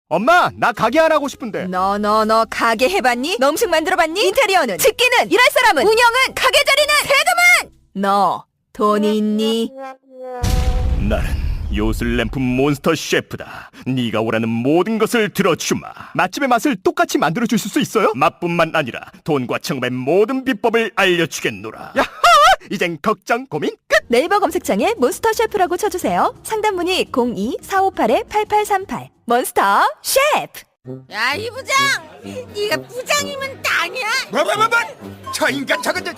엄마, 나 가게 안 하고 싶은데. 너 가게 해봤니? 너 음식 만들어봤니? 인테리어는? 집기는? 일할 사람은? 운영은? 가게 자리는? 세금은? 너 돈이 있니? 나는 요술램프 몬스터 셰프다. 네가 원하는 모든 것을 들어주마. 맛집의 맛을 똑같이 만들어줄 수 있어요? 맛뿐만 아니라 돈과 청음의 모든 비법을 알려주겠노라. 야하! 이젠 걱정 고민 끝! 네이버 검색창에 몬스터 셰프라고 쳐주세요. 상담 문의 02-4581-8838 몬스터 셰프. 야, 이 부장! 네가 부장이면 땅이야? 뭐? 저 인간 저건 쟤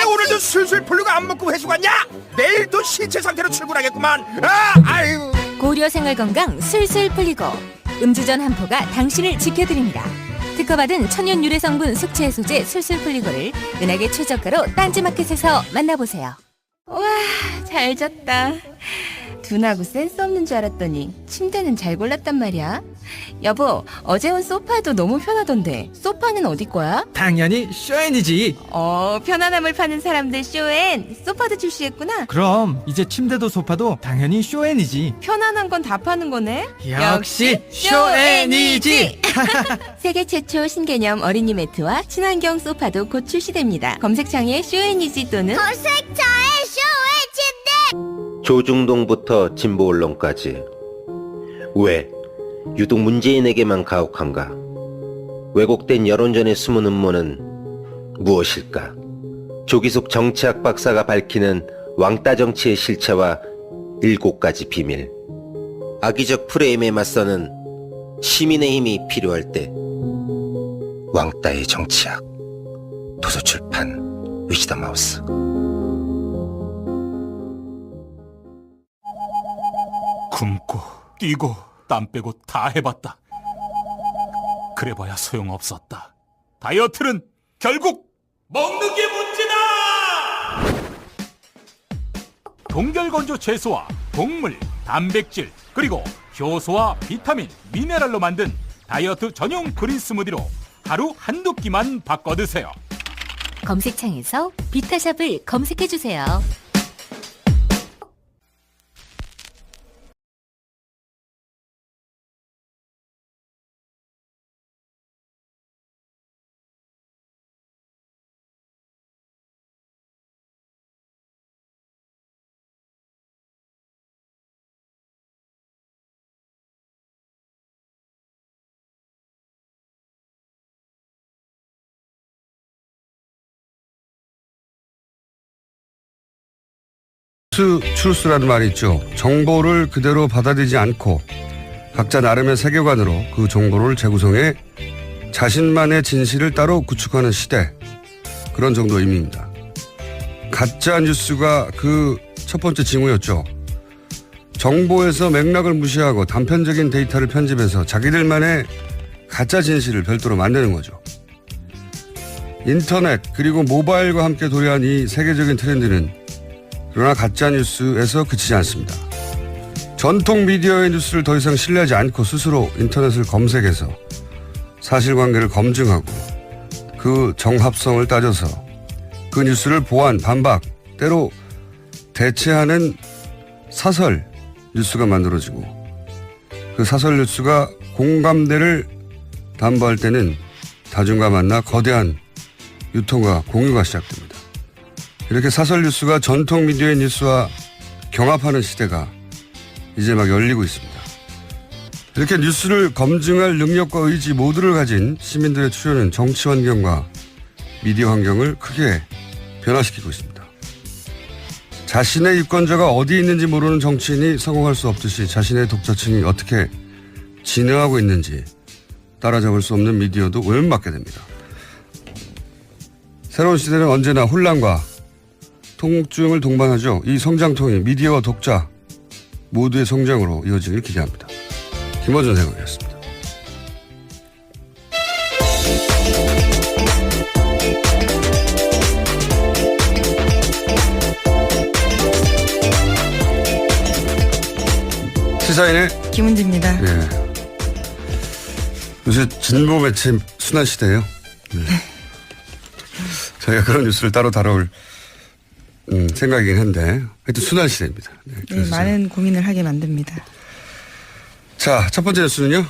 오늘도 술술 풀리고 안 먹고 회수 갔냐? 내일도 신체 상태로 출근하겠구만. 아유. 고려 생활건강 술술 풀리고 음주전 한포가 당신을 지켜드립니다. 특허받은 천연 유래 성분 숙취 해소제 술술 풀리고를 은하계 최저가로 딴지마켓에서 만나보세요. 와, 잘 잤다. 둔하고 센스 없는 줄 알았더니 침대는 잘 골랐단 말이야. 여보, 어제 온 소파도 너무 편하던데 소파는 어디 거야? 당연히 쇼엔이지. 편안함을 파는 사람들 쇼엔 소파도 출시했구나. 그럼 이제 침대도 소파도 당연히 쇼엔이지. 편안한 건 다 파는 거네. 역시 쇼엔이지. 세계 최초 신개념 어린이 매트와 친환경 소파도 곧 출시됩니다. 검색창에 쇼엔이지 또는 조중동부터 진보 언론까지 왜 유독 문재인에게만 가혹한가? 왜곡된 여론전의 숨은 음모는 무엇일까? 조기숙 정치학 박사가 밝히는 왕따 정치의 실체와 7가지 비밀. 악의적 프레임에 맞서는 시민의 힘이 필요할 때 왕따의 정치학. 도서출판 위시덤 하우스. 굶고 뛰고 땀 빼고 다 해봤다. 그래봐야 소용없었다. 다이어트는 결국 먹는 게 문제다. 동결건조 채소와 곡물, 단백질, 그리고 효소와 비타민, 미네랄로 만든 다이어트 전용 그린 스무디로 하루 한두 끼만 바꿔 드세요. 검색창에서 비타샵을 검색해주세요. 트루스라는 말이 있죠. 정보를 그대로 받아들이지 않고 각자 나름의 세계관으로 그 정보를 재구성해 자신만의 진실을 따로 구축하는 시대. 그런 정도 의미입니다. 가짜 뉴스가 그 첫 번째 징후였죠. 정보에서 맥락을 무시하고 단편적인 데이터를 편집해서 자기들만의 가짜 진실을 별도로 만드는 거죠. 인터넷 그리고 모바일과 함께 도래한 이 세계적인 트렌드는 그러나 가짜뉴스에서 그치지 않습니다. 전통 미디어의 뉴스를 더 이상 신뢰하지 않고 스스로 인터넷을 검색해서 사실관계를 검증하고 그 정합성을 따져서 그 뉴스를 보완, 반박, 때로 대체하는 사설 뉴스가 만들어지고 그 사설 뉴스가 공감대를 담보할 때는 다중과 만나 거대한 유통과 공유가 시작됩니다. 이렇게 사설 뉴스가 전통 미디어의 뉴스와 경합하는 시대가 이제 막 열리고 있습니다. 이렇게 뉴스를 검증할 능력과 의지 모두를 가진 시민들의 출현은 정치 환경과 미디어 환경을 크게 변화시키고 있습니다. 자신의 유권자가 어디 있는지 모르는 정치인이 성공할 수 없듯이 자신의 독자층이 어떻게 진화하고 있는지 따라잡을 수 없는 미디어도 오염받게 됩니다. 새로운 시대는 언제나 혼란과 통증을 동반하죠. 이 성장통이 미디어와 독자 모두의 성장으로 이어지길 기대합니다. 김어준 생각이었습니다. 시사인의 김은지입니다. 네. 요새 진보 매체 순환 시대예요. 네. 저희가 그런 뉴스를 따로 다뤄올 생각이긴 한데 하여튼 순환 시대입니다. 네, 네, 많은 고민을 하게 만듭니다. 자, 첫 번째 뉴스는요?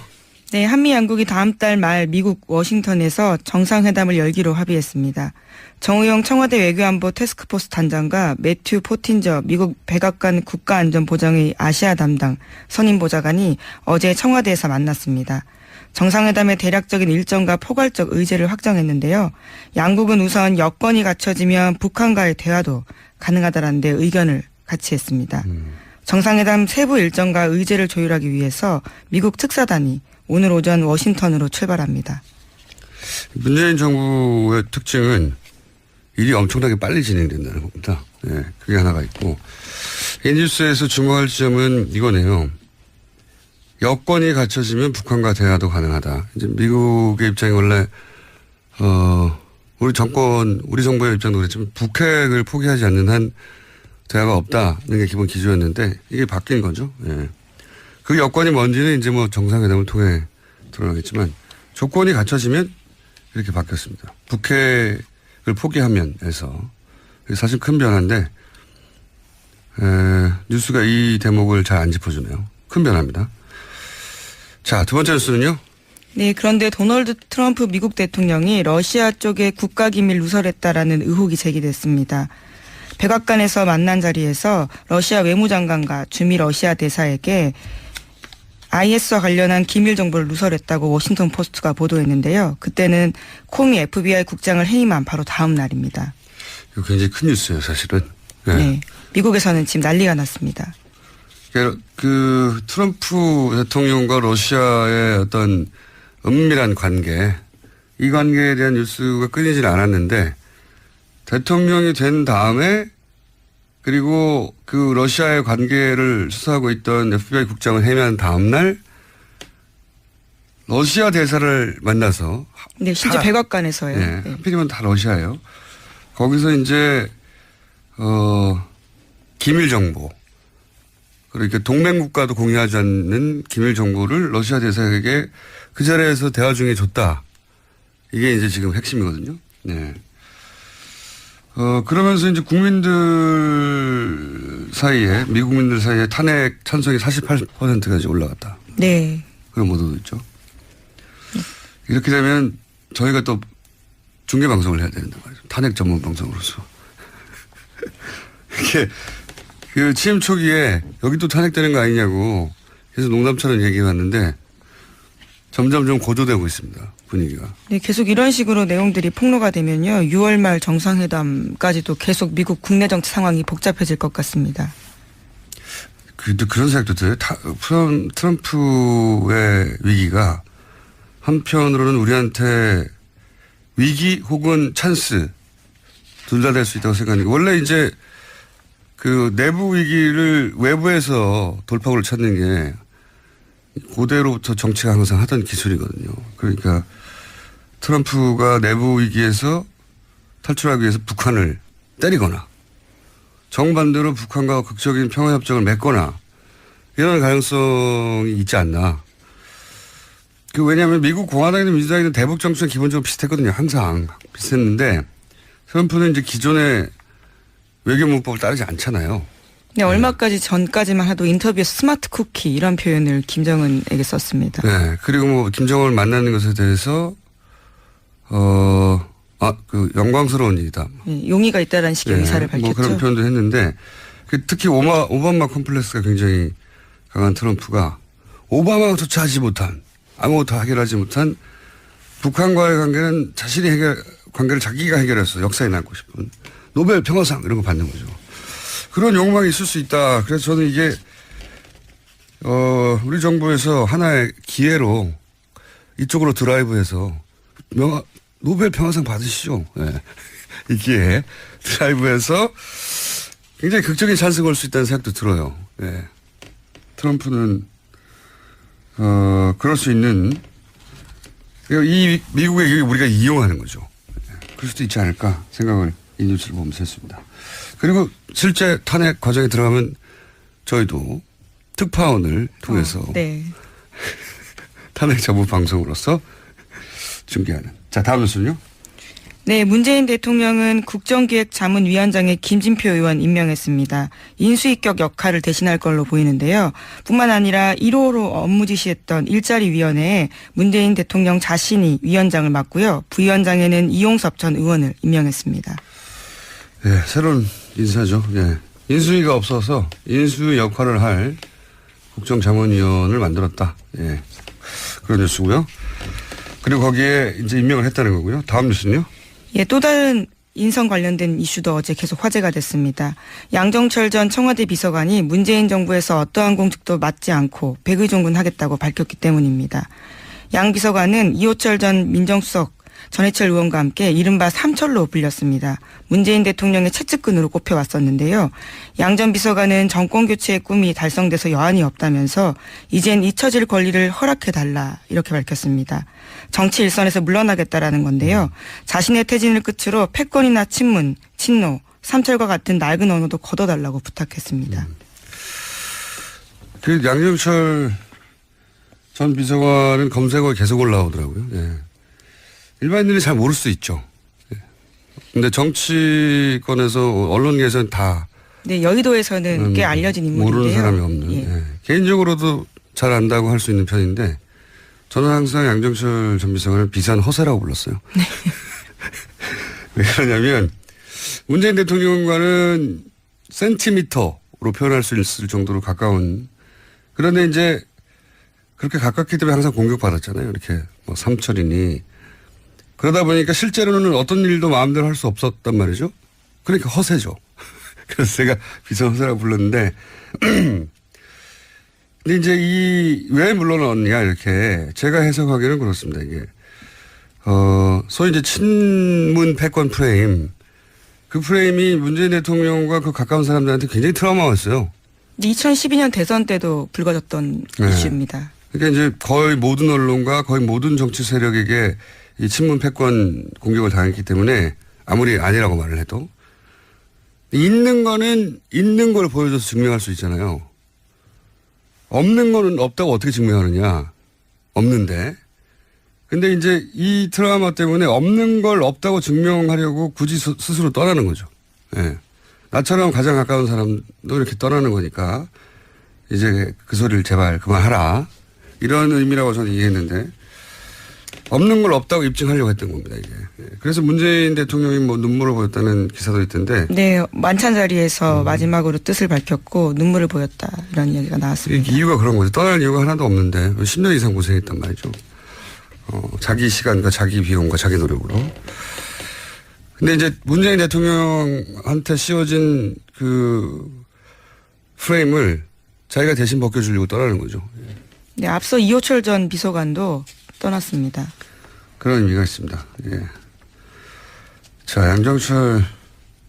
네, 한미 양국이 다음 달 말 미국 워싱턴에서 정상회담을 열기로 합의했습니다. 정우영 청와대 외교안보 태스크포스 단장과 매튜 포틴저 미국 백악관 국가안전보장의 아시아 담당 선임보좌관이 어제 청와대에서 만났습니다. 정상회담의 대략적인 일정과 포괄적 의제를 확정했는데요. 양국은 우선 여건이 갖춰지면 북한과의 대화도 가능하다라는 데 의견을 같이 했습니다. 정상회담 세부 일정과 의제를 조율하기 위해서 미국 특사단이 오늘 오전 워싱턴으로 출발합니다. 문재인 정부의 특징은 일이 엄청나게 빨리 진행된다는 겁니다. 네, 그게 하나가 있고 이 뉴스에서 주목할 점은 이거네요. 여건이 갖춰지면 북한과 대화도 가능하다. 이제 미국의 입장이 원래 우리 정부의 입장도 그랬지만 북핵을 포기하지 않는 한 대화가 없다는 게 기본 기조였는데 이게 바뀐 거죠. 예. 그 여건이 뭔지는 이제 뭐 정상회담을 통해 드러나겠지만 조건이 갖춰지면 이렇게 바뀌었습니다. 북핵을 포기하면에서 사실 큰 변화인데 뉴스가 이 대목을 잘 안 짚어주네요. 큰 변화입니다. 자, 두 번째 뉴스는요. 네, 그런데 도널드 트럼프 미국 대통령이 러시아 쪽에 국가기밀 누설했다라는 의혹이 제기됐습니다. 백악관에서 만난 자리에서 러시아 외무장관과 주미 러시아 대사에게 IS와 관련한 기밀 정보를 누설했다고 워싱턴 포스트가 보도했는데요. 그때는 코미 FBI 국장을 해임한 바로 다음 날입니다. 이거 굉장히 큰 뉴스예요, 사실은. 네. 네, 미국에서는 지금 난리가 났습니다. 그 트럼프 대통령과 러시아의 어떤 은밀한 관계, 이 관계에 대한 뉴스가 끊이질 않았는데 대통령이 된 다음에 그리고 그 러시아의 관계를 수사하고 있던 FBI 국장을 해임한 다음 날 러시아 대사를 만나서 네, 실제 백악관에서요. 네, 네. 하필이면 다 러시아예요. 거기서 이제 기밀 정보 그러니까 동맹국가도 공유하지 않는 기밀 정보를 러시아 대사에게 그 자리에서 대화 중에 줬다. 이게 이제 지금 핵심이거든요. 네. 그러면서 이제 국민들 사이에, 미국 국민들 사이에 탄핵 찬성이 48%까지 올라갔다. 네. 그런 보도도 있죠. 이렇게 되면 저희가 또 중계방송을 해야 되는데 말이죠. 탄핵 전문 방송으로서. 이게 그 취임 초기에 여기 또 탄핵되는 거 아니냐고 계속 농담처럼 얘기해 왔는데 점점 좀 고조되고 있습니다. 분위기가. 네, 계속 이런 식으로 내용들이 폭로가 되면요. 6월 말 정상회담까지도 계속 미국 국내 정치 상황이 복잡해질 것 같습니다. 그런 생각도 들어요. 트럼프의 위기가 한편으로는 우리한테 위기 혹은 찬스 둘 다 될 수 있다고 생각하는 게 원래 이제 그 내부 위기를 외부에서 돌파구를 찾는 게 고대로부터 정치가 항상 하던 기술이거든요. 그러니까 트럼프가 내부 위기에서 탈출하기 위해서 북한을 때리거나 정반대로 북한과 극적인 평화협정을 맺거나 이런 가능성이 있지 않나. 왜냐하면 미국 공화당이든 민주당이든 대북 정책은 기본적으로 비슷했거든요. 항상 비슷했는데 트럼프는 이제 기존의 외교문법을 따르지 않잖아요. 네, 얼마까지 전까지만 해도 인터뷰에서 스마트 쿠키 이런 표현을 김정은에게 썼습니다. 네, 그리고 뭐 김정은을 만나는 것에 대해서 영광스러운 일이다. 네, 용의가 있다라는 식의 의사를 밝혔죠. 뭐 그런 표현도 했는데 특히 오바마 컴플렉스가 굉장히 강한 트럼프가 오바마조차 하지 못한 아무것도 해결하지 못한 북한과의 관계는 관계를 자기가 해결해서 역사에 남고 싶은 노벨 평화상 이런 거 받는 거죠. 그런 욕망이 있을 수 있다. 그래서 저는 이게 우리 정부에서 하나의 기회로 이쪽으로 드라이브해서 노벨 평화상 받으시죠. 네. 이 기회에 드라이브해서 굉장히 극적인 찬스가 올 수 있다는 생각도 들어요. 네. 트럼프는 그럴 수 있는 이 미국의 기회를 우리가 이용하는 거죠. 네. 그럴 수도 있지 않을까 생각을 이 뉴스를 보면서 했습니다. 그리고 실제 탄핵 과정에 들어가면 저희도 특파원을 통해서 네. 탄핵 전문 방송으로서 중계하는. 자, 다음 뉴스는요? 네, 문재인 대통령은 국정기획자문위원장에 김진표 의원 임명했습니다. 인수위격 역할을 대신할 걸로 보이는데요. 뿐만 아니라 1호로 업무 지시했던 일자리위원회에 문재인 대통령 자신이 위원장을 맡고요. 부위원장에는 이용섭 전 의원을 임명했습니다. 예, 새로운 인사죠. 예. 인수위가 없어서 인수위 역할을 할 국정자문위원을 만들었다. 예. 그런 뉴스고요. 그리고 거기에 이제 임명을 했다는 거고요. 다음 뉴스는요? 예, 또 다른 인선 관련된 이슈도 어제 계속 화제가 됐습니다. 양정철 전 청와대 비서관이 문재인 정부에서 어떠한 공직도 맡지 않고 백의종군하겠다고 밝혔기 때문입니다. 양 비서관은 이호철 전 민정수석, 전해철 의원과 함께 이른바 삼철로 불렸습니다. 문재인 대통령의 채찍근으로 꼽혀왔었는데요. 양 전 비서관은 정권교체의 꿈이 달성돼서 여한이 없다면서 이젠 잊혀질 권리를 허락해달라 이렇게 밝혔습니다. 정치 일선에서 물러나겠다라는 건데요. 자신의 퇴진을 끝으로 패권이나 친문, 친노, 삼철과 같은 낡은 언어도 걷어달라고 부탁했습니다. 그 양정철 전 비서관은 검색어에 계속 올라오더라고요. 예. 일반인들이 잘 모를 수 있죠. 예. 근데 정치권에서 언론계에서는 다 네, 여의도에서는 꽤 알려진 인물인데요. 모르는 사람이 없는. 예. 예. 개인적으로도 잘 안다고 할 수 있는 편인데 저는 항상 양정철 전 비서관을 비싼 허세라고 불렀어요. 네. 왜 그러냐면 문재인 대통령과는 센티미터로 표현할 수 있을 정도로 가까운, 그런데 이제 그렇게 가깝기 때문에 항상 공격받았잖아요. 이렇게 뭐 삼철이니. 그러다 보니까 실제로는 어떤 일도 마음대로 할 수 없었단 말이죠. 그러니까 허세죠. 그래서 제가 비싼 허세라고 불렀는데 근데 이제 왜 물러났냐 이렇게 제가 해석하기는 그렇습니다. 이게 소위 이제 친문 패권 프레임, 그 프레임이 문재인 대통령과 그 가까운 사람들한테 굉장히 트라우마였어요. 2012년 대선 때도 불거졌던 네. 이슈입니다. 그러니까 이제 거의 모든 언론과 거의 모든 정치 세력에게 이 친문 패권 공격을 당했기 때문에 아무리 아니라고 말을 해도 있는 거는 있는 걸 보여줘서 증명할 수 있잖아요. 없는 거는 없다고 어떻게 증명하느냐. 없는데. 근데 이제 이 트라우마 때문에 없는 걸 없다고 증명하려고 굳이 스스로 떠나는 거죠. 예. 나처럼 가장 가까운 사람도 이렇게 떠나는 거니까 이제 그 소리를 제발 그만하라. 이런 의미라고 저는 이해했는데 없는 걸 없다고 입증하려고 했던 겁니다, 이게. 예. 그래서 문재인 대통령이 뭐 눈물을 보였다는 기사도 있던데. 네, 만찬 자리에서 마지막으로 뜻을 밝혔고 눈물을 보였다 이런 이야기가 나왔습니다. 이유가 그런 거죠. 떠날 이유가 하나도 없는데 10년 이상 고생했단 말이죠. 자기 시간과 자기 비용과 자기 노력으로. 근데 이제 문재인 대통령한테 씌워진 그 프레임을 자기가 대신 벗겨주려고 떠나는 거죠. 네, 앞서 이호철 전 비서관도 떠났습니다. 그런 의미가 있습니다. 예. 자, 양정철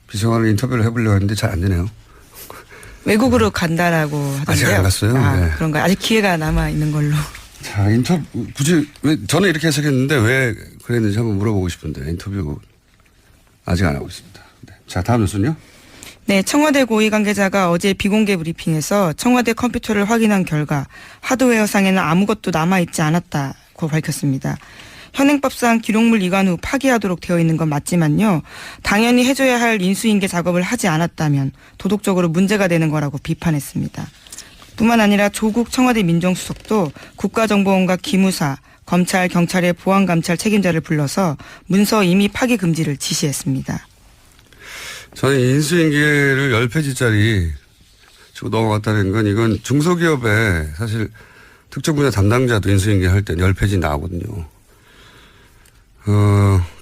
비서관을 인터뷰를 해보려고 했는데 잘 안 되네요. 외국으로 간다라고 하던데요. 아직 안 갔어요? 아, 네. 그런가요? 아직 기회가 남아 있는 걸로. 자, 굳이, 저는 이렇게 해석했는데 왜 그랬는지 한번 물어보고 싶은데 인터뷰 아직 안 하고 있습니다. 네. 자, 다음 뉴스는요? 네, 청와대 고위 관계자가 어제 비공개 브리핑에서 청와대 컴퓨터를 확인한 결과 하드웨어상에는 아무것도 남아있지 않았다고 밝혔습니다. 현행법상 기록물 이관 후 파기하도록 되어 있는 건 맞지만요. 당연히 해줘야 할 인수인계 작업을 하지 않았다면 도덕적으로 문제가 되는 거라고 비판했습니다. 뿐만 아니라 조국 청와대 민정수석도 국가정보원과 기무사, 검찰, 경찰의 보안감찰 책임자를 불러서 문서 이미 파기 금지를 지시했습니다. 저는 인수인계를 10페이지짜리 주고 넘어갔다는 건 이건 중소기업에 사실 특정 분야 담당자도 인수인계 할 때 10페이지 나오거든요.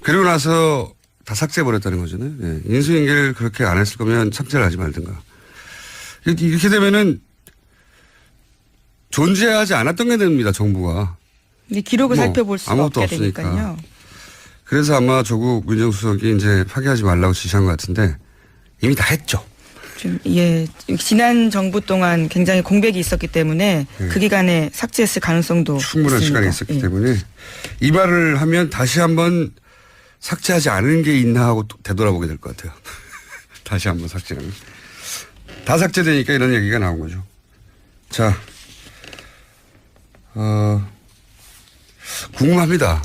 그리고 나서 다 삭제해버렸다는 거잖아요. 예. 인수인계를 그렇게 안 했을 거면 삭제를 하지 말든가. 이렇게 되면은 존재하지 않았던 게 됩니다, 정부가. 근데 기록을 살펴볼 수가 아무것도 없게 없으니까. 되니까요. 그래서 아마 조국 민정수석이 이제 파기하지 말라고 지시한 것 같은데 이미 다 했죠. 좀, 예, 지난 정부 동안 굉장히 공백이 있었기 때문에 그 기간에 삭제했을 가능성도 충분한 있습니다. 시간이 있었기 예. 때문에 이 말을 하면 다시 한번 삭제하지 않은 게 있나 하고 또 되돌아보게 될 것 같아요. 다시 한번 삭제하면. 다 삭제되니까 이런 얘기가 나온 거죠. 자, 궁금합니다.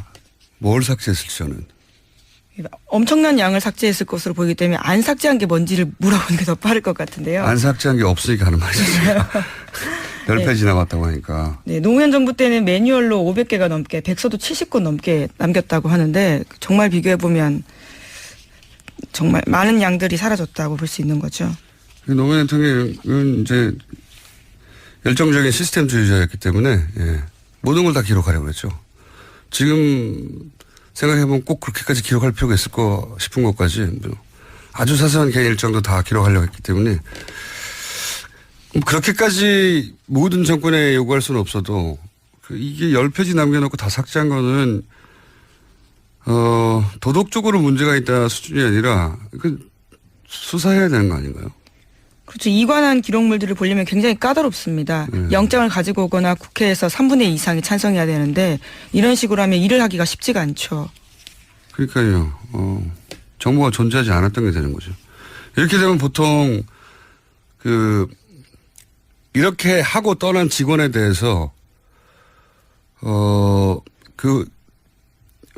뭘 삭제했을지 저는. 엄청난 양을 삭제했을 것으로 보이기 때문에 안 삭제한 게 뭔지를 물어보는 게 더 빠를 것 같은데요. 안 삭제한 게 없으니까 하는 말이죠. 10페이지 남았다고 하니까. 네, 노무현 정부 때는 매뉴얼로 500개가 넘게, 백서도 70권 넘게 남겼다고 하는데 정말 비교해보면 정말 많은 양들이 사라졌다고 볼 수 있는 거죠. 노무현 대통령은 이제 열정적인 시스템주의자였기 때문에 예, 모든 걸 다 기록하려고 그랬죠. 지금 생각해보면 꼭 그렇게까지 기록할 필요가 있을 거 싶은 것까지 아주 사소한 개인 일정도 다 기록하려고 했기 때문에 그렇게까지 모든 정권에 요구할 수는 없어도 이게 10페이지 남겨놓고 다 삭제한 거는 도덕적으로 문제가 있다 수준이 아니라 수사해야 되는 거 아닌가요? 그렇죠. 이관한 기록물들을 보려면 굉장히 까다롭습니다. 영장을 가지고 오거나 국회에서 3분의 2 이상이 찬성해야 되는데 이런 식으로 하면 일을 하기가 쉽지가 않죠. 그러니까요. 정보가 존재하지 않았던 게 되는 거죠. 이렇게 되면 보통 이렇게 하고 떠난 직원에 대해서 그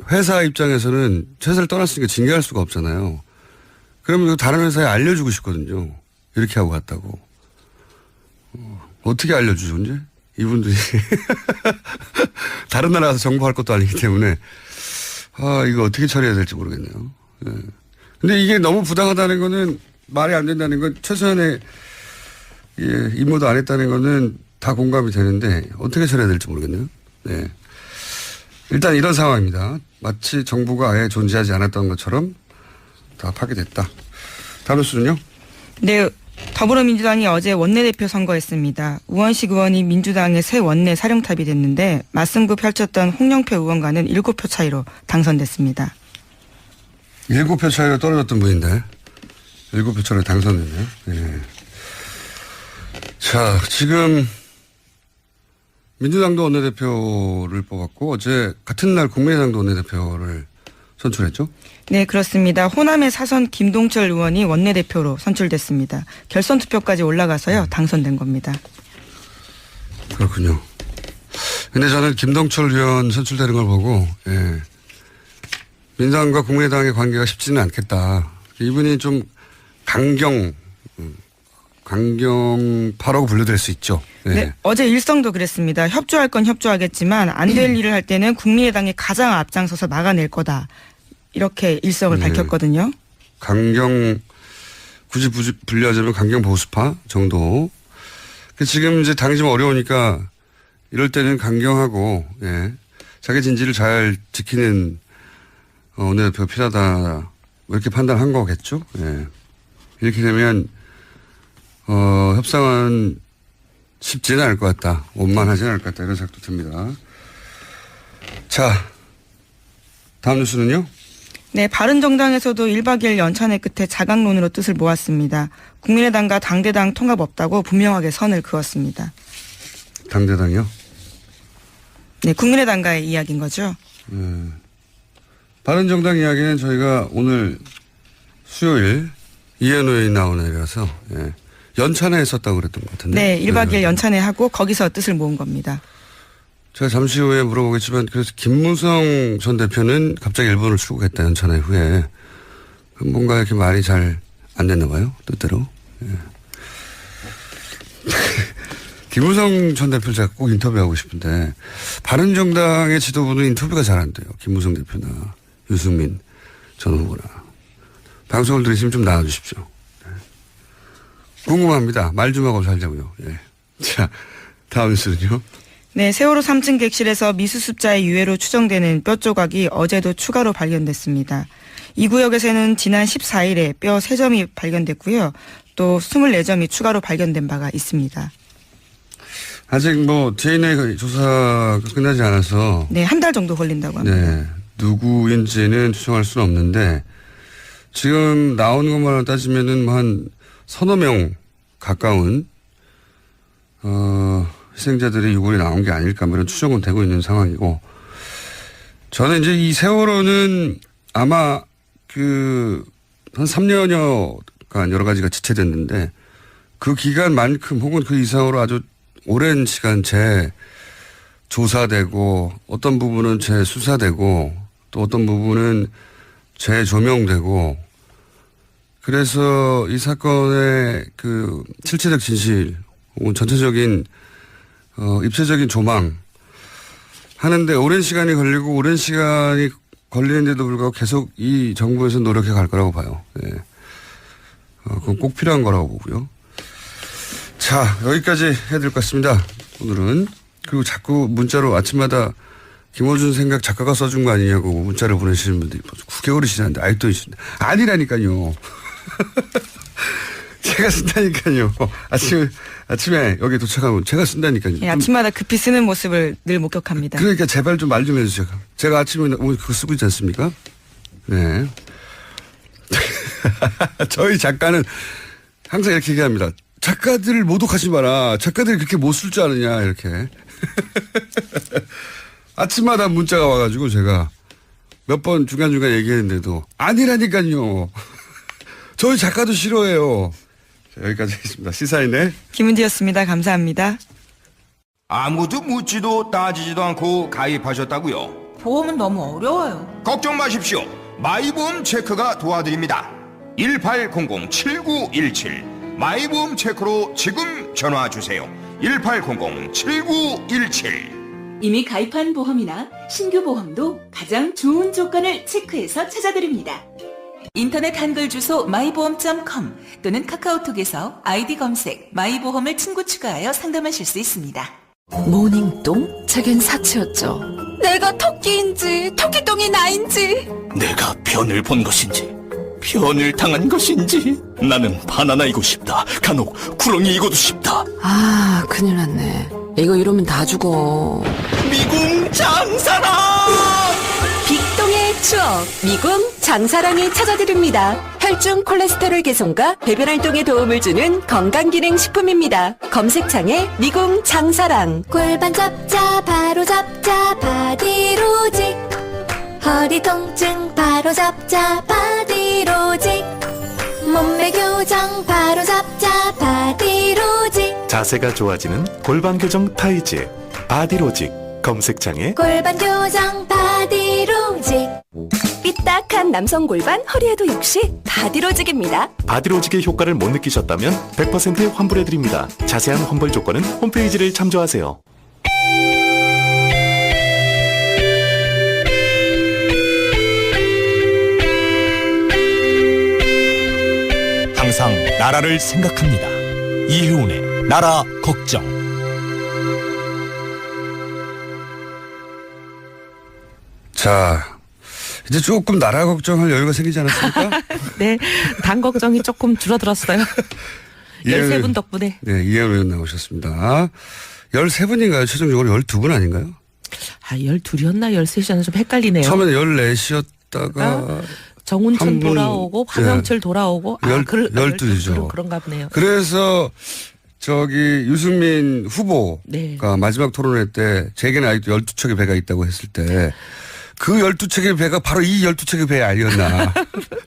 회사 입장에서는 회사를 떠났으니까 징계할 수가 없잖아요. 그러면 다른 회사에 알려주고 싶거든요. 이렇게 하고 갔다고. 어떻게 알려주죠, 이제? 이분들이. 다른 나라 가서 정보할 것도 아니기 때문에. 이거 어떻게 처리해야 될지 모르겠네요. 네. 근데 이게 너무 부당하다는 거는 말이 안 된다는 건 최소한의 임무도 안 했다는 거는 다 공감이 되는데 어떻게 처리해야 될지 모르겠네요. 네. 일단 이런 상황입니다. 마치 정부가 아예 존재하지 않았던 것처럼 다 파괴됐다. 다음 뉴스는요? 네, 더불어민주당이 어제 원내대표 선거했습니다. 우원식 의원이 민주당의 새 원내 사령탑이 됐는데 맞승부 펼쳤던 홍영표 의원과는 7표 차이로 당선됐습니다. 7표 차이로 떨어졌던 분인데 7표 차이로 당선됐네요. 네. 자, 지금 민주당도 원내대표를 뽑았고 어제 같은 날 국민의당도 원내대표를 선출했죠? 네, 그렇습니다. 호남의 사선 김동철 의원이 원내대표로 선출됐습니다. 결선 투표까지 올라가서요. 당선된 겁니다. 그렇군요. 근데 저는 김동철 의원 선출되는 걸 보고 민주당과 국민의당의 관계가 쉽지는 않겠다. 이분이 좀 강경파라고 분류될 수 있죠. 네, 어제 일성도 그랬습니다. 협조할 건 협조하겠지만 안 될 일을 할 때는 국민의당이 가장 앞장서서 막아낼 거다. 이렇게 일성을 밝혔거든요. 굳이 분류하자면 강경 보수파 정도. 지금 이제 당이 좀 어려우니까 이럴 때는 강경하고 자기 진지를 잘 지키는 원내대표가 필요하다. 이렇게 판단한 거겠죠. 이렇게 되면 협상은 쉽지는 않을 것 같다. 원만하지는 않을 것 같다. 이런 생각도 듭니다. 자, 다음 뉴스는요? 네, 바른정당에서도 1박 2일 연찬회 끝에 자강론으로 뜻을 모았습니다. 국민의당과 당대당 통합 없다고 분명하게 선을 그었습니다. 당대당이요? 네, 국민의당과의 이야기인 거죠. 바른정당 이야기는 저희가 오늘 수요일 이현우 의원이 나오는 날이라서 연찬회 했었다고 그랬던 것 같은데. 네, 1박 2일 연찬회 하고 거기서 뜻을 모은 겁니다. 제가 잠시 후에 물어보겠지만 그래서 김무성 전 대표는 갑자기 일본을 출국했다 연찬회 후에. 뭔가 이렇게 말이 잘 안 됐나 봐요. 뜻대로. 김무성 전 대표를 제가 꼭 인터뷰하고 싶은데 바른정당의 지도부는 인터뷰가 잘 안 돼요. 김무성 대표나 유승민 전 후보나. 방송을 들으시면 좀 나와주십시오. 궁금합니다. 말 좀 하고 살자고요. 자, 다음 뉴스는요. 네, 세월호 3층 객실에서 미수습자의 유해로 추정되는 뼈 조각이 어제도 추가로 발견됐습니다. 이 구역에서는 지난 14일에 뼈 3점이 발견됐고요. 또 24점이 추가로 발견된 바가 있습니다. 아직 DNA 조사가 끝나지 않아서. 네, 한 달 정도 걸린다고 합니다. 네, 누구인지는 추정할 수는 없는데 지금 나오는 것만 따지면은 한 서너 명 가까운 희생자들의 유골이 나온 게 아닐까 이런 추정은 되고 있는 상황이고 저는 이제 이 세월호는 아마 한 3년여간 여러 가지가 지체됐는데 그 기간만큼 혹은 그 이상으로 아주 오랜 시간 재조사되고 어떤 부분은 재수사되고 또 어떤 부분은 재조명되고 그래서 이 사건의 그 실체적 진실 혹은 전체적인 입체적인 조망 하는데 오랜 시간이 걸리고 오랜 시간이 걸리는데도 불구하고 계속 이 정부에서 노력해 갈 거라고 봐요. 네. 그건 꼭 필요한 거라고 보고요. 자, 여기까지 해야 될 것 같습니다. 오늘은. 그리고 자꾸 문자로 아침마다 김어준 생각 작가가 써준 거 아니냐고 문자를 보내시는 분들이 9개월이 지났는데 아직도 있습니다. 아니라니까요. 제가 쓴다니까요. 아침에 여기 도착하면 제가 쓴다니까요. 예, 아침마다 급히 쓰는 모습을 늘 목격합니다. 그러니까 제발 좀 말 좀 해주세요. 제가 아침에 오늘 그거 쓰고 있지 않습니까? 네. 저희 작가는 항상 이렇게 얘기합니다. 작가들을 모독하지 마라. 작가들이 그렇게 못 쓸 줄 아느냐 이렇게. 아침마다 문자가 와가지고 제가 몇 번 중간중간 얘기했는데도 아니라니까요. 저희 작가도 싫어해요. 자, 여기까지 하겠습니다. 시사인의 김은지였습니다. 감사합니다. 아무도 묻지도 따지지도 않고 가입하셨다고요? 보험은 너무 어려워요. 걱정 마십시오. 마이보험 체크가 도와드립니다. 1800-7917 마이보험 체크로 지금 전화 주세요. 1800-7917 이미 가입한 보험이나 신규 보험도 가장 좋은 조건을 체크해서 찾아드립니다. 인터넷 한글 주소 마이보험.com 또는 카카오톡에서 아이디 검색 마이보험을 친구 추가하여 상담하실 수 있습니다. 모닝똥? 제겐 사치였죠. 내가 토끼인지 토끼똥이 나인지. 내가 변을 본 것인지 변을 당한 것인지 나는 바나나이고 싶다. 간혹 구렁이이고도 싶다. 아, 큰일 났네. 이거 이러면 다 죽어. 미궁 장사랑! 빅동의 추억 미궁 장사랑이 찾아드립니다. 혈중 콜레스테롤 개선과 배변 활동에 도움을 주는 건강기능식품입니다. 검색창에 미궁 장사랑. 골반 잡자 바로 잡자 바디로직, 허리 통증 바로 잡자 바디로직, 몸매 교정 바로 잡자 바디로직, 자세가 좋아지는 골반 교정 타이즈 바디로직. 검색창에 골반 교정 바디로직. 삐딱한 남성 골반 허리에도 역시 바디로직입니다. 바디로직의 효과를 못 느끼셨다면 100% 환불해드립니다. 자세한 환불 조건은 홈페이지를 참조하세요. 항상 나라를 생각합니다. 이효운의 나라 걱정. 자, 이제 조금 나라 걱정할 여유가 생기지 않았습니까? 네, 당 걱정이 조금 줄어들었어요. 13분 덕분에. 네, 이혜원 의원 나오셨습니다. 13분인가요? 최종적으로 12분 아닌가요? 아, 12이었나 13이었나 좀 헷갈리네요. 처음에는 14시였다가 정운천 돌아오고 황영철 돌아오고 12죠. 그런가 보네요. 그래서 저기 유승민 후보가 네. 마지막 토론회 때 제게는 아직도 12척의 배가 있다고 했을 때 그 12척의 배가 바로 이 12척의 배 아니었나.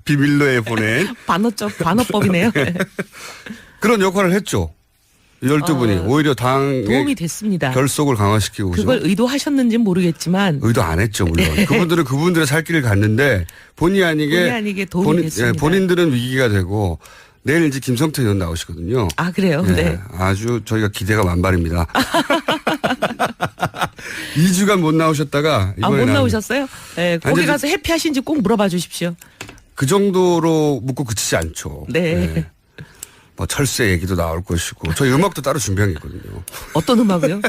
비밀로에 보낸. 반어법이네요. 네. 그런 역할을 했죠. 12분이. 오히려 당의 도움이 됐습니다. 결속을 강화시키고. 그걸 그죠? 의도하셨는지는 모르겠지만. 의도 안 했죠, 물론. 그분들은 그분들의 살 길을 갔는데 본의 아니게 도움이 됐습니다. 본인들은 위기가 되고 내일 이제 김성태 의원 나오시거든요. 아, 그래요? 네. 아주 저희가 기대가 만발입니다. 2주간 못 나오셨다가 이번에 못 나오셨어요? 네, 거기 가서 해피하신지 꼭 물어봐 주십시오. 그 정도로 묻고 그치지 않죠. 네. 뭐 철새 얘기도 나올 것이고 저희 음악도 따로 준비한 게 있거든요. 어떤 음악이요?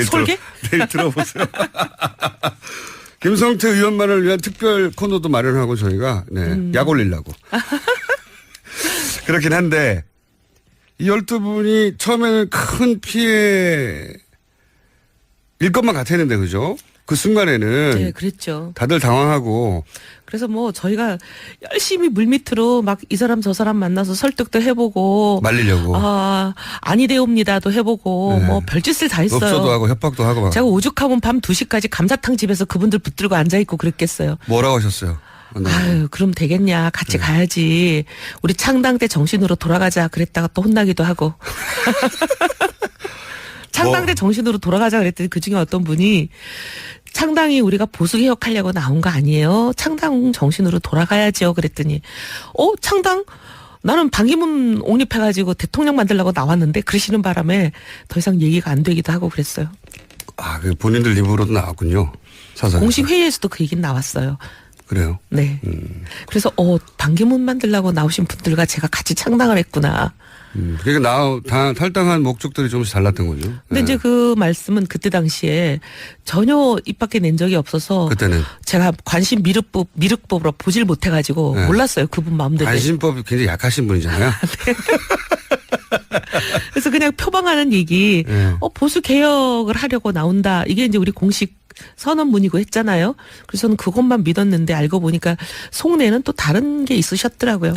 설계? 내일 들어보세요. 김성태 의원만을 위한 특별 코너도 마련하고 저희가 약 올리려고. 그렇긴 한데 이 12분이 처음에는 큰 피해일 것만 같았는데 그죠? 그 순간에는 네, 그랬죠. 다들 당황하고 그래서 뭐 저희가 열심히 물밑으로 막 이 사람 저 사람 만나서 설득도 해보고 말리려고 아니되옵니다도 해보고 뭐 별짓을 다 했어요. 없어도 하고 협박도 하고 제가 오죽하면 밤 2시까지 감자탕 집에서 그분들 붙들고 앉아있고 그랬겠어요. 뭐라고 하셨어요? 아유, 그럼 되겠냐. 같이 가야지. 우리 창당 때 정신으로 돌아가자. 그랬다가 또 혼나기도 하고. 창당 때 정신으로 돌아가자 그랬더니 그중에 어떤 분이 창당이 우리가 보수 개혁하려고 나온 거 아니에요? 창당 정신으로 돌아가야죠. 그랬더니 창당? 나는 반기문 옹립해가지고 대통령 만들려고 나왔는데 그러시는 바람에 더 이상 얘기가 안 되기도 하고 그랬어요. 그 본인들 입으로도 나왔군요. 사설. 공식 회의에서도 그 얘기는 나왔어요. 그래요? 네. 그래서 반기문 만들려고 나오신 분들과 제가 같이 창당을 했구나. 그러니까 탈당한 목적들이 조금씩 달랐던 거죠. 근데 이제 그 말씀은 그때 당시에 전혀 입 밖에 낸 적이 없어서 그때는 제가 관심 미륵법으로 보질 못해가지고 몰랐어요. 그분 마음대로. 관심법이 굉장히 약하신 분이잖아요. 그래서 그냥 표방하는 얘기, 보수 개혁을 하려고 나온다. 이게 이제 우리 공식 선언문이고 했잖아요. 그래서 저는 그것만 믿었는데 알고 보니까 속내는 또 다른 게 있으셨더라고요.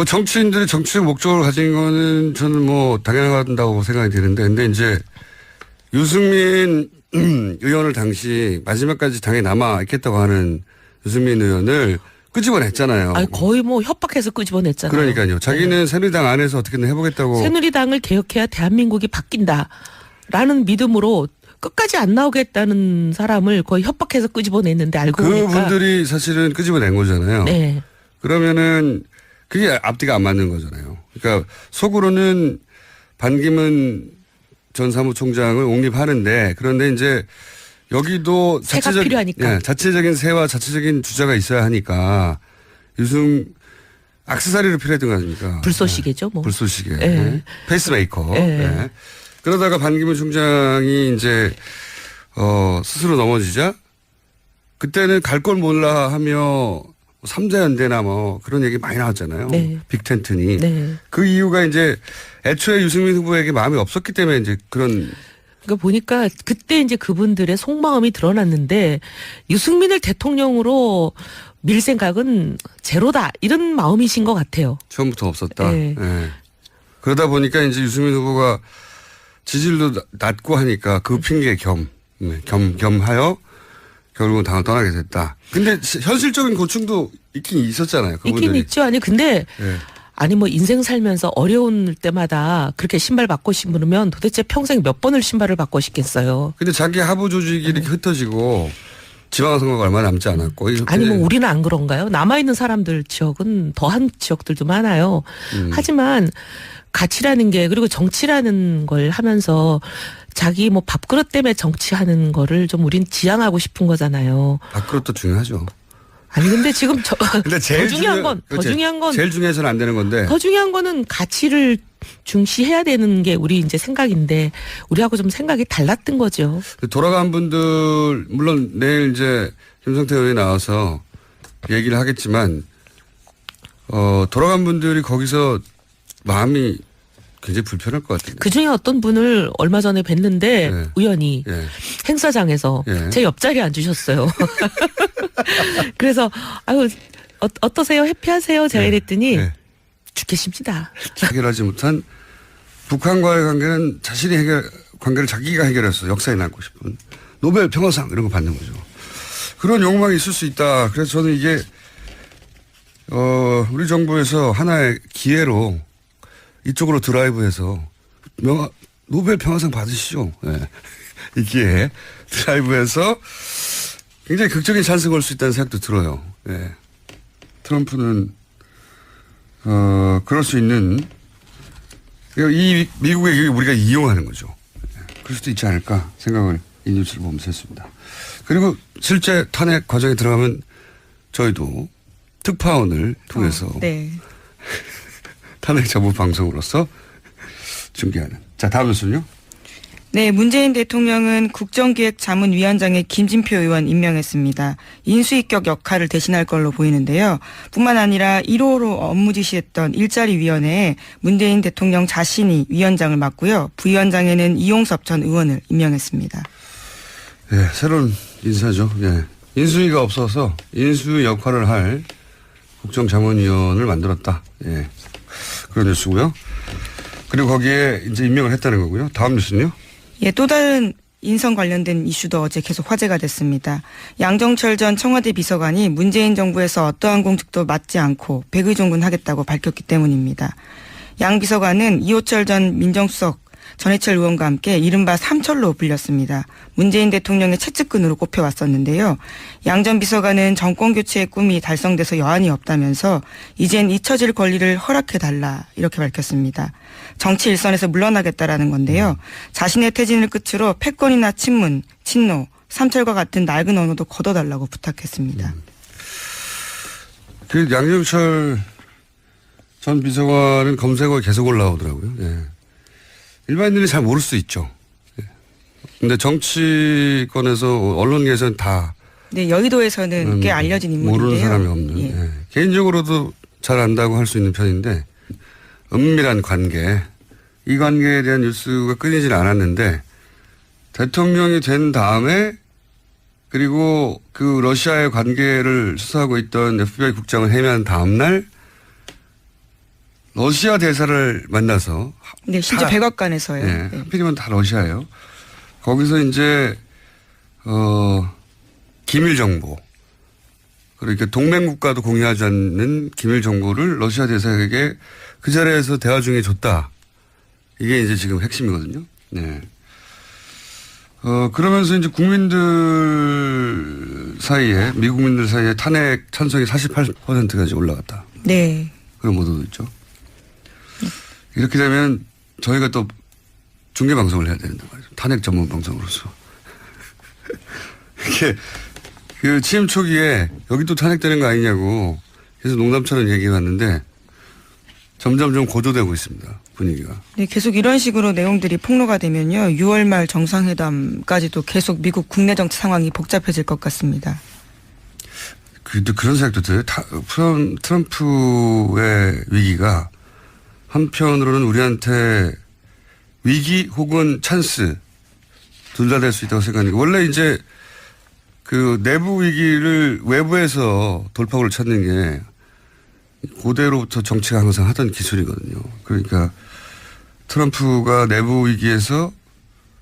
정치인들이 정치적 목적을 가진 거는 저는 당연하다고 생각이 드는데, 근데 이제 유승민 의원을 당시 마지막까지 당에 남아 있겠다고 하는 유승민 의원을 끄집어냈잖아요. 거의 협박해서 끄집어냈잖아요. 그러니까요. 자기는 새누리당 안에서 어떻게든 해보겠다고. 새누리당을 개혁해야 대한민국이 바뀐다라는 믿음으로 끝까지 안 나오겠다는 사람을 거의 협박해서 끄집어냈는데 알고 보니까. 그분들이 사실은 끄집어낸 거잖아요. 네. 그러면은 그게 앞뒤가 안 맞는 거잖아요. 그러니까 속으로는 반기문 전 사무총장을 옹립하는데, 그런데 이제 여기도 필요하니까. 자체적인 세와 자체적인 주자가 있어야 하니까 액세서리로 필요했던 거 아닙니까? 불쏘시개죠, 불쏘시개. 네. 페이스메이커. 네. 네. 그러다가 반기문 총장이 이제 스스로 넘어지자 그때는 갈 걸 몰라 하며 삼자연대나 그런 얘기 많이 나왔잖아요. 네. 빅텐트니. 네. 그 이유가 이제 애초에 유승민 후보에게 마음이 없었기 때문에 이제 그런. 그러니까 보니까 그때 이제 그분들의 속마음이 드러났는데 유승민을 대통령으로 밀 생각은 제로다 이런 마음이신 것 같아요. 처음부터 없었다. 네. 네. 그러다 보니까 이제 유승민 후보가 지지율도 낮고 하니까 그 핑계 겸하여 결국은 당을 떠나게 됐다. 근데 현실적인 고충도 있긴 있었잖아요. 그분들이. 있긴 있죠. 근데 인생 살면서 어려운 때마다 그렇게 신발 바꿔 신으면 도대체 평생 몇 번을 신발을 바꿔 신겠어요. 근데 자기 하부 조직이 이렇게 흩어지고 지방선거가 얼마 남지 않았고. 우리는 안 그런가요? 남아있는 사람들 지역은 더한 지역들도 많아요. 하지만 가치라는 게, 그리고 정치라는 걸 하면서 자기 밥그릇 때문에 정치하는 거를 좀 우린 지향하고 싶은 거잖아요. 밥그릇도 중요하죠. 근데 지금 근데 제일 중요한 건 제일 중요해서는 안 되는 건데. 더 중요한 거는 가치를 중시해야 되는 게 우리 이제 생각인데 우리하고 좀 생각이 달랐던 거죠. 돌아간 분들 물론 내일 이제 김성태 의원이 나와서 얘기를 하겠지만 돌아간 분들이 거기서 마음이 굉장히 불편할 것 같아요. 그중에 어떤 분을 얼마 전에 뵀는데 우연히 행사장에서 제 옆자리에 앉으셨어요. 그래서 어떠세요? 해피하세요? 제가 이랬더니 죽겠습니다. 해결하지 못한 북한과의 관계는 관계를 자기가 해결해서 역사에 남고 싶은 노벨 평화상 이런 거 받는 거죠. 그런 욕망이 있을 수 있다. 그래서 저는 이게 우리 정부에서 하나의 기회로 이쪽으로 드라이브해서 노벨 평화상 받으시죠. 이 기회에 드라이브해서 굉장히 극적인 찬스가 올 수 있다는 생각도 들어요. 트럼프는 그럴 수 있는, 이 미국의 우리가 이용하는 거죠. 그럴 수도 있지 않을까 생각을 이 뉴스를 보면서 했습니다. 그리고 실제 탄핵 과정에 들어가면 저희도 특파원을 통해서 탄핵 전문 방송으로서 중계하는. 자, 다음 뉴스는요? 네, 문재인 대통령은 국정기획자문위원장에 김진표 의원 임명했습니다. 인수위격 역할을 대신할 걸로 보이는데요. 뿐만 아니라 1호로 업무 지시했던 일자리위원회에 문재인 대통령 자신이 위원장을 맡고요. 부위원장에는 이용섭 전 의원을 임명했습니다. 네, 새로운 인사죠. 인수위가 없어서 인수위 역할을 할 국정자문위원을 만들었다. 그런 뉴스고요. 그리고 거기에 이제 임명을 했다는 거고요. 다음 뉴스는요? 또 다른 인선 관련된 이슈도 어제 계속 화제가 됐습니다. 양정철 전 청와대 비서관이 문재인 정부에서 어떠한 공직도 맡지 않고 백의종군하겠다고 밝혔기 때문입니다. 양 비서관은 이호철 전 민정수석 전해철 의원과 함께 이른바 삼철로 불렸습니다. 문재인 대통령의 채찍근으로 꼽혀왔었는데요. 양 전 비서관은 정권 교체의 꿈이 달성돼서 여한이 없다면서 이젠 잊혀질 권리를 허락해달라 이렇게 밝혔습니다. 정치 일선에서 물러나겠다라는 건데요. 자신의 퇴진을 끝으로 패권이나 친문, 친노, 삼철과 같은 낡은 언어도 걷어달라고 부탁했습니다. 그 양정철 전 비서관은 검색어에 계속 올라오더라고요. 예. 일반인들이 잘 모를 수 있죠. 예. 근데 정치권에서 언론계에서는 다 네, 여의도에서는 꽤 알려진 인물인데요. 모르는 사람이 없는. 예. 예. 개인적으로도 잘 안다고 할 수 있는 편인데 은밀한 관계, 이 관계에 대한 뉴스가 끊이질 않았는데 대통령이 된 다음에 그리고 그 러시아의 관계를 수사하고 있던 FBI 국장을 해임한 다음날 러시아 대사를 만나서 네, 실제 백악관에서요. 네, 네. 하필이면 다 러시아예요. 거기서 이제 기밀 정보 그러니까 동맹 국가도 공유하지 않는 기밀 정보를 러시아 대사에게 그 자리에서 대화 중에 줬다. 이게 이제 지금 핵심이거든요. 네. 그러면서 이제 국민들 사이에, 미국민들 사이에 탄핵 찬성이 48%까지 올라갔다. 네. 그런 보도도 있죠. 이렇게 되면 저희가 또 중계방송을 해야 되는데 말이죠. 탄핵 전문 방송으로서. 이게 그 취임 초기에 여기 또 탄핵되는 거 아니냐고 계속 농담처럼 얘기해 왔는데 점점 좀 고조되고 있습니다. 분위기가. 네, 계속 이런 식으로 내용들이 폭로가 되면요. 6월 말 정상회담까지도 계속 미국 국내 정치 상황이 복잡해질 것 같습니다. 근데 그런 생각도 들어요. 트럼프의 위기가 한편으로는 우리한테 위기 혹은 찬스 둘 다 될 수 있다고 생각하니까 원래 이제 그 내부 위기를 외부에서 돌파구를 찾는 게 고대로부터 정치가 항상 하던 기술이거든요. 그러니까 트럼프가 내부 위기에서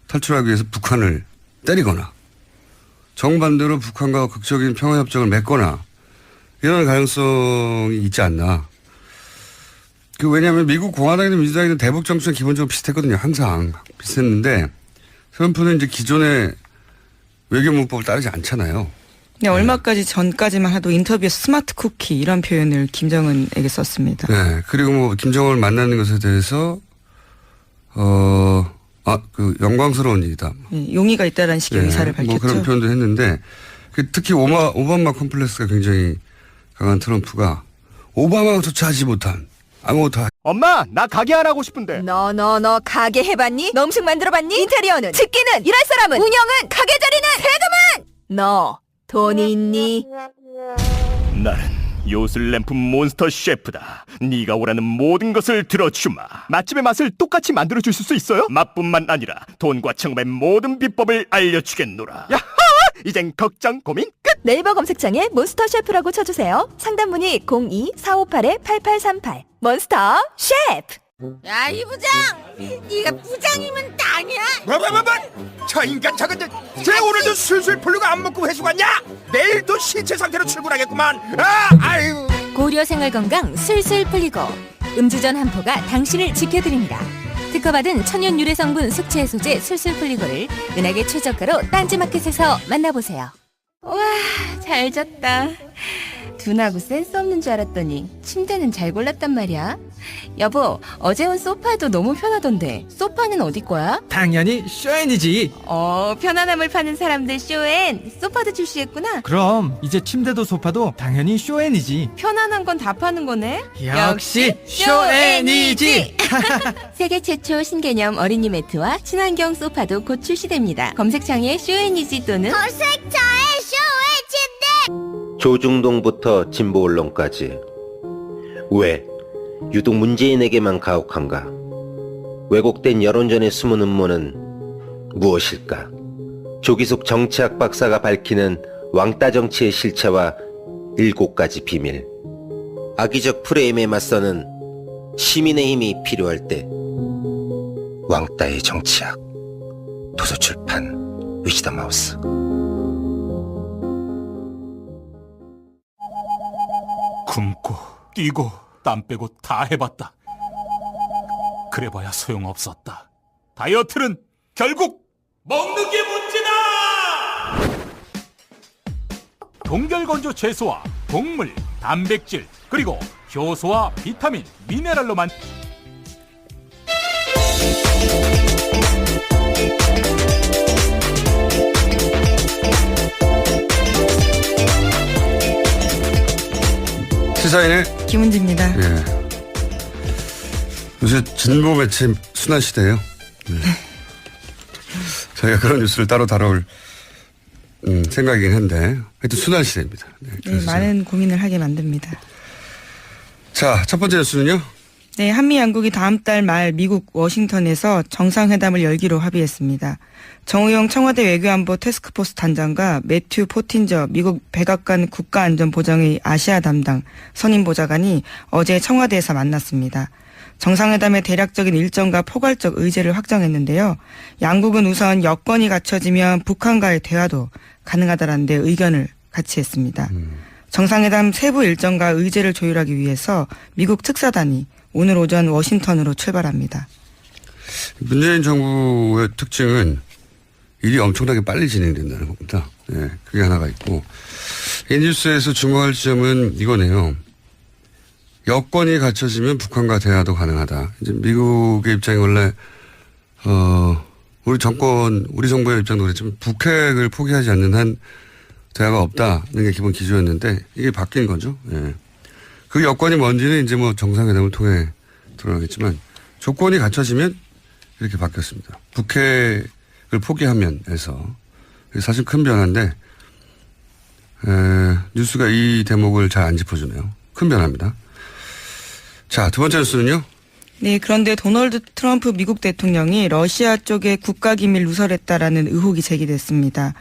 탈출하기 위해서 북한을 때리거나 정반대로 북한과 극적인 평화협정을 맺거나 이런 가능성이 있지 않나. 왜냐하면 미국 공화당이든 민주당이든 대북 정책은 기본적으로 비슷했거든요. 항상 비슷했는데 트럼프는 이제 기존의 외교 문법을 따르지 않잖아요. 네, 얼마까지 전까지만 해도 인터뷰에서 스마트 쿠키 이런 표현을 김정은에게 썼습니다. 네, 그리고 뭐 김정은을 만나는 것에 대해서 그 영광스러운 일이다. 네, 용의가 있다라는 식의 네, 의사를 밝혔죠. 뭐 그런 표현도 했는데 특히 오바마 컴플렉스가 굉장히 강한 트럼프가 오바마가 조차하지 못한 아무것도 엄마, 나 가게 안 하고 싶은데. 너 가게 해봤니? 너 음식 만들어봤니? 인테리어는? 집기는? 일할 사람은? 운영은? 가게 자리는? 세금은? 너 돈이 있니? 나는 요술램프 몬스터 셰프다. 네가 원하는 모든 것을 들어주마. 맛집의 맛을 똑같이 만들어줄 수 있어요? 맛뿐만 아니라 돈과 청음의 모든 비법을 알려주겠노라. 야하! 이젠 걱정 고민 끝! 네이버 검색창에 몬스터 셰프라고 쳐주세요. 상담 문의 02-458-8838. 몬스터 셰프! 야, 이 부장! 네가 부장이면 땅이야! 뭐? 저 인간 저건 쟤 오늘도 술술 풀리고 안 먹고 회수 갔냐? 내일도 신체 상태로 출근하겠구만. 아유. 고려 생활건강 술술 풀리고 음주전 한 포가 당신을 지켜드립니다. 특허받은 천연 유래 성분 숙취 해소제 술술 풀리고를 은하계 최저가로 딴지마켓에서 만나보세요. 와, 잘 잤다. 둔하고 센스 없는 줄 알았더니 침대는 잘 골랐단 말이야. 여보, 어제 온 소파도 너무 편하던데 소파는 어디 거야? 당연히 쇼엔이지. 편안함을 파는 사람들 쇼엔 소파도 출시했구나. 그럼 이제 침대도 소파도 당연히 쇼엔이지. 편안한 건 다 파는 거네. 역시 쇼엔이지. 세계 최초 신개념 어린이 매트와 친환경 소파도 곧 출시됩니다. 검색창에 쇼엔이지 또는 검색창에 쇼엔침대. 조중동부터 진보 언론까지 왜 유독 문재인에게만 가혹한가? 왜곡된 여론전의 숨은 음모는 무엇일까? 조기숙 정치학 박사가 밝히는 왕따 정치의 실체와 7가지 비밀. 악의적 프레임에 맞서는 시민의 힘이 필요할 때 왕따의 정치학. 도서출판 위즈덤 하우스. 굶고 뛰고 땀 빼고 다 해봤다. 그래봐야 소용없었다. 다이어트는 결국 먹는 게 문제다! 동결건조 채소와 곡물, 단백질, 그리고 효소와 비타민, 미네랄로 만 시사인의 김은지입니다. 예. 요새 진보 매체 순환 시대예요. 네. 저희가 그런 뉴스를 따로 다뤄올 생각이긴 한데 하여튼 순환 시대입니다. 네, 많은 고민을 하게 만듭니다. 자, 첫 번째 뉴스는요. 네, 한미 양국이 다음 달 말 미국 워싱턴에서 정상회담을 열기로 합의했습니다. 정우영 청와대 외교안보 태스크포스 단장과 매튜 포틴저 미국 백악관 국가안전보장회의 아시아 담당 선임보좌관이 어제 청와대에서 만났습니다. 정상회담의 대략적인 일정과 포괄적 의제를 확정했는데요. 양국은 우선 여건이 갖춰지면 북한과의 대화도 가능하다라는 데 의견을 같이 했습니다. 정상회담 세부 일정과 의제를 조율하기 위해서 미국 특사단이 오늘 오전 워싱턴으로 출발합니다. 문재인 정부의 특징은 일이 엄청나게 빨리 진행된다는 겁니다. 네, 그게 하나가 있고 이 뉴스에서 주목할 점은 이거네요. 여건이 갖춰지면 북한과 대화도 가능하다. 이제 미국의 입장이 원래 우리 정부의 입장도 그랬지만 북핵을 포기하지 않는 한 대화가 없다는 게 기본 기조였는데 이게 바뀐 거죠. 예. 그 여건이 뭔지는 이제 뭐 정상회담을 통해 드러나겠지만 조건이 갖춰지면 이렇게 바뀌었습니다. 북핵을 포기하면에서 사실 큰 변화인데 뉴스가 이 대목을 잘 안 짚어주네요. 큰 변화입니다. 자, 두 번째 뉴스는요. 네, 그런데 도널드 트럼프 미국 대통령이 러시아 쪽에 국가기밀 누설했다라는 의혹이 제기됐습니다.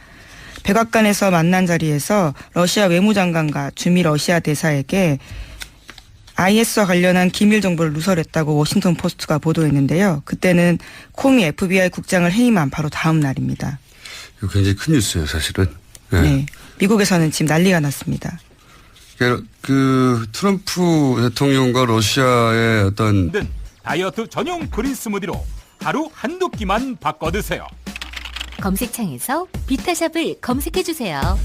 백악관에서 만난 자리에서 러시아 외무장관과 주미 러시아 대사에게 IS와 관련한 기밀 정보를 누설했다고 워싱턴 포스트가 보도했는데요. 그때는 코미 FBI 국장을 해임한 바로 다음 날입니다. 이거 굉장히 큰 뉴스예요, 사실은. 네. 네, 미국에서는 지금 난리가 났습니다. 그 트럼프 대통령과 러시아의 어떤 다이어트 전용 그린 스무디로 하루 한두 끼만 바꿔 드세요. 검색창에서 비타샵을 검색해주세요.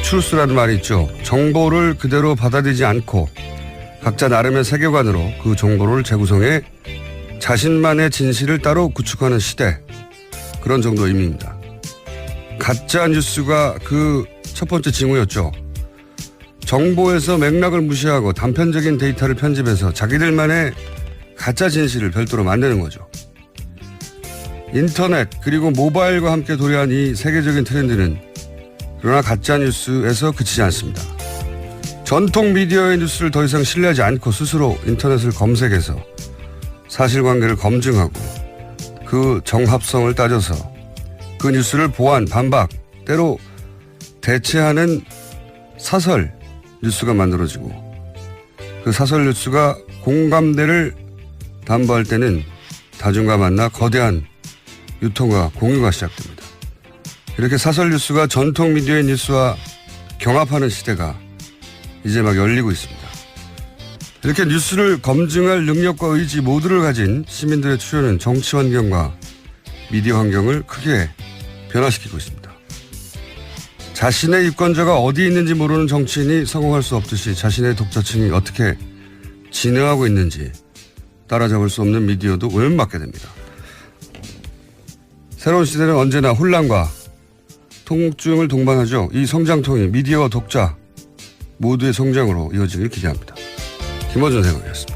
트루스라는 말이 있죠. 정보를 그대로 받아들이지 않고 각자 나름의 세계관으로 그 정보를 재구성해 자신만의 진실을 따로 구축하는 시대. 그런 정도의 의미입니다. 가짜 뉴스가 그 첫 번째 징후였죠. 정보에서 맥락을 무시하고 단편적인 데이터를 편집해서 자기들만의 가짜 진실을 별도로 만드는 거죠. 인터넷 그리고 모바일과 함께 도래한 이 세계적인 트렌드는 그러나 가짜뉴스에서 그치지 않습니다. 전통 미디어의 뉴스를 더 이상 신뢰하지 않고 스스로 인터넷을 검색해서 사실관계를 검증하고 그 정합성을 따져서 그 뉴스를 보완, 반박, 때로 대체하는 사설 뉴스가 만들어지고 그 사설 뉴스가 공감대를 담보할 때는 다중과 만나 거대한 유통과 공유가 시작됩니다. 이렇게 사설 뉴스가 전통 미디어의 뉴스와 경합하는 시대가 이제 막 열리고 있습니다. 이렇게 뉴스를 검증할 능력과 의지 모두를 가진 시민들의 출현은 정치 환경과 미디어 환경을 크게 변화시키고 있습니다. 자신의 유권자가 어디 있는지 모르는 정치인이 성공할 수 없듯이 자신의 독자층이 어떻게 진화하고 있는지 따라잡을 수 없는 미디어도 오염받게 됩니다. 새로운 시대는 언제나 혼란과 통증을 동반하죠. 이 성장통이 미디어와 독자 모두의 성장으로 이어지길 기대합니다. 김어준 생각이었습니다.